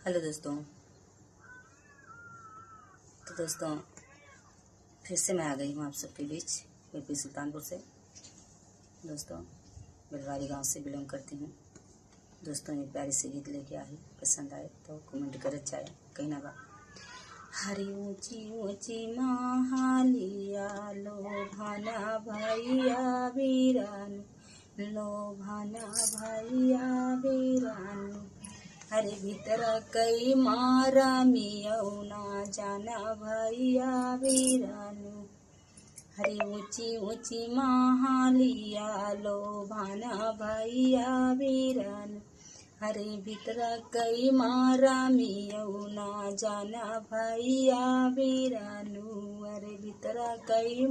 Hello दोस्तों। तो दोस्तों फिर से मैं आ गई हूँ आप सबके बीच यूपी सुल्तानपुर से। दोस्तों बेलवारी गांव से बिलोंग करती हूँ। दोस्तों ये प्यारी सी गीत लेके आई, पसंद आए तो कमेंट कर जाए कहीं ना बा। हरी ऊंची ऊंची महालिया लोभाना भैया वीरान, लोभाना भैया वीरान। हरे भीतर कई मारा मियौना जाना भैया वीरानु। हरे ऊंची ऊंची महालिया लोभाना भैया वीरानु। हरे भीतर कई मारा मियौना जाना भैया वीरानु। हरे भीतर कई